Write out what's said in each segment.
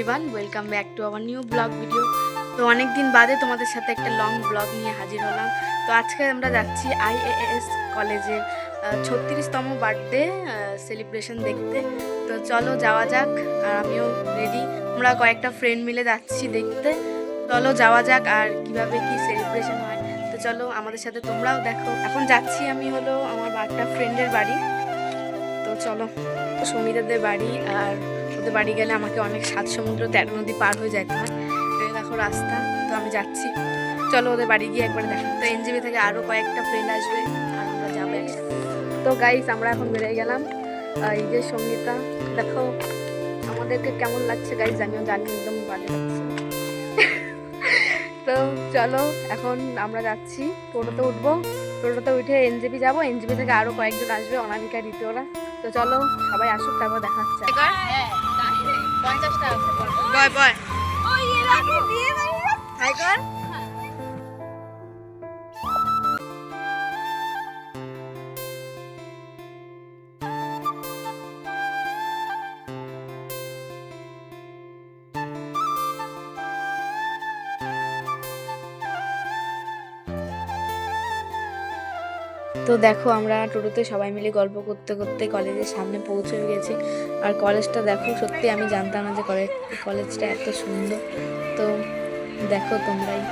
Everyone, welcome back to our new blog video. তো অনেক দিন বাদে তোমাদের সাথে একটা লং ব্লগ নিয়ে হাজির হলাম। তো আজকে আমরা যাচ্ছি IAS কলেজের 36তম বার্থডে সেলিব্রেশন দেখতে। তো চলো যাওয়া যাক, আর আমিও রেডি। আমরা কয়েকটা ফ্রেন্ড মিলে যাচ্ছি দেখতে। চলো যাওয়া যাক আর কিভাবে কি সেলিব্রেশন হয়। তো চলো আমাদের সাথে তোমরাও দেখো। এখন যাচ্ছি আমি হলো আমার একটা ফ্রেন্ডের বাড়ি। তো চলো, সমিতাদের বাড়ি, আর ওদের বাড়ি গেলে আমাকে অনেক 7 সমুদ্র 13 নদী পার হয়ে যেতে হয়। তো এই দেখো রাস্তা, তো আমি যাচ্ছি। চলো ওদের বাড়ি গিয়ে একবার দেখো। তো NJB থেকে আরও কয়েকটা ফ্রেন্ড আসবে আর আমরা যাবো একসাথে। তো গাইস আমরা এখন বেরিয়ে গেলাম। এই যে সঙ্গীতা, দেখো আমাদেরকে কেমন লাগছে গাইস, আমিও জানি একদম ভালো লাগছে। তো চলো এখন আমরা যাচ্ছি, টোটোতে উঠবো। টোটোতে উঠে NJB যাবো। NJB থেকে আরও কয়েকজন আসবে, অনামিকা, ঋতুরা। তো চলো সবাই আসুক, তারপর দেখা হচ্ছে। বয় বয় হাই কর। তো দেখো আমরা টোটোতে সবাই মিলে গল্প করতে করতে কলেজের সামনে পৌঁছে গেছি। আর কলেজটা দেখো, সত্যি আমি জানতাম না যে কলেজটা এত সুন্দর। তো দেখো তোমরাই।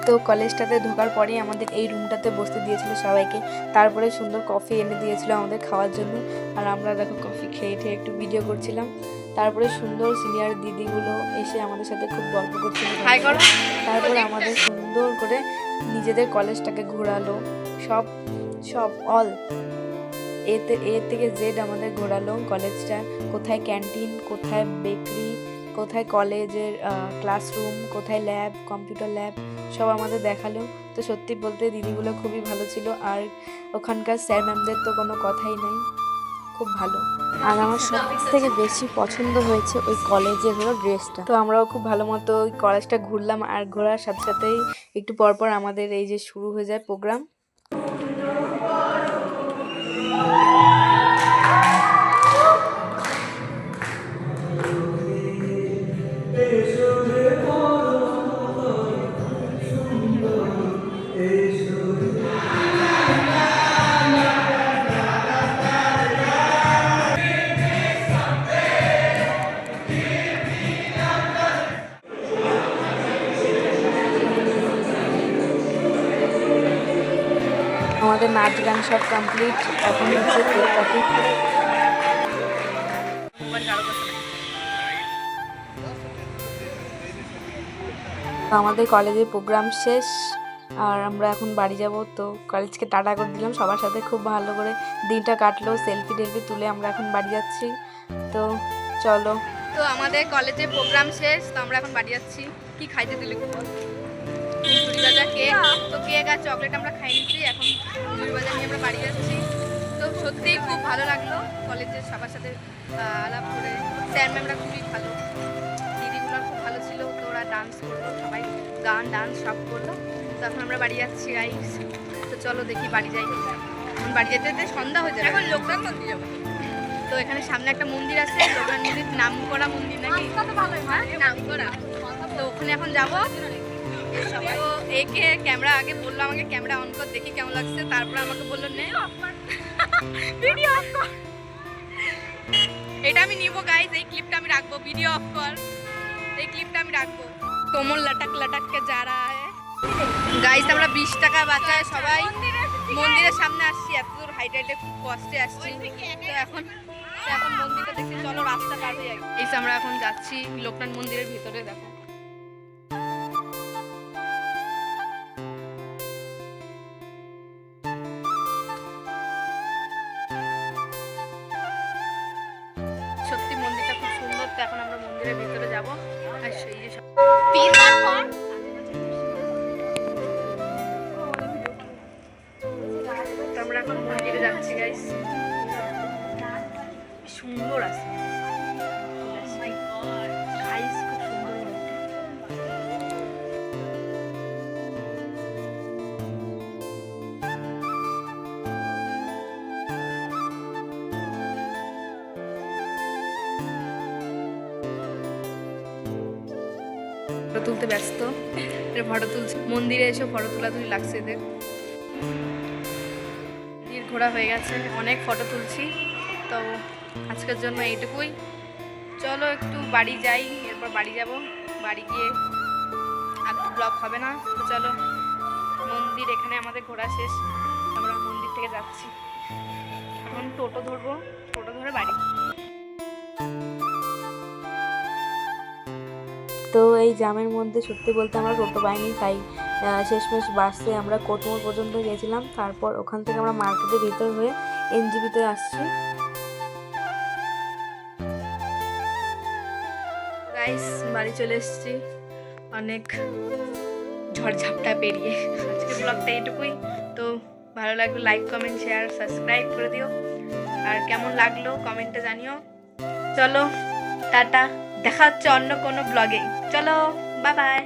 তো কলেজটাতে ঢোকার পরেই আমাদের এই রুমটাতে বসতে দিয়েছিল সবাইকে। তারপরে সুন্দর কফি এনে দিয়েছিল আমাদের খাওয়ার জন্য। আর আমরা দেখো কফি খেয়ে খেয়ে একটু ভিডিও করছিলাম। তারপরে সুন্দর সিনিয়র দিদিগুলো এসে আমাদের সাথে খুব গল্প করছিল। তারপরে আমাদের সুন্দর করে নিজেদের কলেজটাকে ঘোরালো। সব সব অল এ থেকে জেড আমাদের ঘোরালো কলেজটা। কোথায় ক্যান্টিন, কোথায় বেকারি, কোথায় কলেজের ক্লাসরুম, কোথায় ল্যাব, কম্পিউটার ল্যাব, সব আমাদের দেখালো। তো সত্যি বলতে দিদিগুলো খুবই ভালো ছিল। আর ওখানকার স্যার ম্যামদের তো কোনো কথাই নেই, খুব ভালো। আর আমার সব থেকে বেশি পছন্দ হয়েছে ওই কলেজের হলো ড্রেসটা। তো আমরাও খুব ভালো মতো ওই কলেজটা ঘুরলাম। আর ঘোরার সাথে সাথেই একটু পরপর আমাদের এই যে শুরু হয়ে যায় প্রোগ্রাম। আমাদের নাচ গান সব কমপ্লিট, এখন হচ্ছে কেক কাটিং। তো আমাদের কলেজের প্রোগ্রাম শেষ, আর আমরা এখন বাড়ি যাব। তো কলেজকে টাটা করে দিলাম, সবার সাথে খুব ভালো করে দিনটা কাটলো, সেলফি টেলফি তুলে আমরা এখন বাড়ি যাচ্ছি। তো চলো, তো আমাদের কলেজে প্রোগ্রাম শেষ, তো আমরা এখন বাড়ি যাচ্ছি। কি খাইতে দিলে ঝুড়ি ভাজা, কেক। তো কেক আর চকলেট আমরা খাই নিচ্ছি, এখন ঝুড়ি ভাজা নিয়ে আমরা বাড়ি যাচ্ছি। তো সত্যিই খুব ভালো লাগলো কলেজের সবার সাথে আলাপ করে। স্যার ম্যামরা খুবই ভালো, দিদিগুলো খুব ভালো ছিল। তো ওরা ডান্স করলো, সবাই গান ডান্স সব করলো। তো এখন আমরা বাড়ি যাচ্ছি গাইস। তো চলো দেখি বাড়ি যাই। এখন বাড়ি যেতে যেতে সন্ধ্যা হয়ে যাবে। এখন লোকনাথ মন্দির যাবো। তো এখানে সামনে একটা মন্দির আছে, লোকনাথ মন্দির, নাম করা মন্দির নাকি, নাম করা। তো ওখানে এখন যাবো। তো একে ক্যামেরা আগে বললো আমাকে ক্যামেরা অন কর, দেখি কেমন লাগছে। তারপর আমাকে বললো নে ভিডিও অফ কর। এটা আমি নিবো গাইস, এই ক্লিপটা আমি রাখবো। ভিডিও অফ কর, এই ক্লিপটা আমি রাখবো। কোমর লটক লটক কে যা রা হ্যায় গাইস। আমরা 20 টাকা বাঁচায় সবাই মন্দিরের সামনে আসছি। এত দূর হাইটে হাইটে খুব কষ্টে আসছি। তো এখন মন্দিরটা দেখছি, চলো রাস্তা পার হয়ে যাই। এই আমরা এখন যাচ্ছি লোকনাথ মন্দিরের ভিতরে। দেখো সত্যি মন্দিরটা খুব সুন্দর। তো এখন আমরা মন্দিরের ভিতরে যাব। আর সেই যে আমরা এখন মন্দিরে যাচ্ছি গাইস। সুন্দর আছে গাইস, খুব সুন্দর। তুলতে ব্যস্ত, ফটো তুলছে। মন্দিরে এসে ফটো তোলাতুলি লাগছে এদের। মন্দির ঘোরা হয়ে গেছে, অনেক ফটো তুলছি। তো আজকের জন্য এইটুকুই। চলো একটু বাড়ি যাই, এরপর বাড়ি যাব। বাড়ি গিয়ে আর ব্লগ হবে না। তো চলো, মন্দির এখানে আমাদের ঘোরা শেষ, আমরা মন্দির থেকে যাচ্ছি। এখন টোটো ধরবো, টোটো ধরে বাড়ি। তো এই জামের মধ্যে সত্যি বলতে আমরা টোটো পাইনি, তাই শেষমেশ বাসে আমরা কোটমোড় পর্যন্ত গেছিলাম। তারপর ওখান থেকে আমরা মার্কেটের ভিতর হয়ে এনজিপিতে আসছি। গাইস, বাড়ি চলে এসেছি অনেক ঝড়ঝাপটা পেরিয়ে। আজকের ব্লগটা এইটুকুই। তো ভালো লাগলে লাইক, কমেন্ট, শেয়ার, সাবস্ক্রাইব করে দিও। আর কেমন লাগলো কমেন্টে জানিও। চলো টাটা, দেখা হচ্ছে অন্য কোনো ব্লগে। চলো, বাই বাই।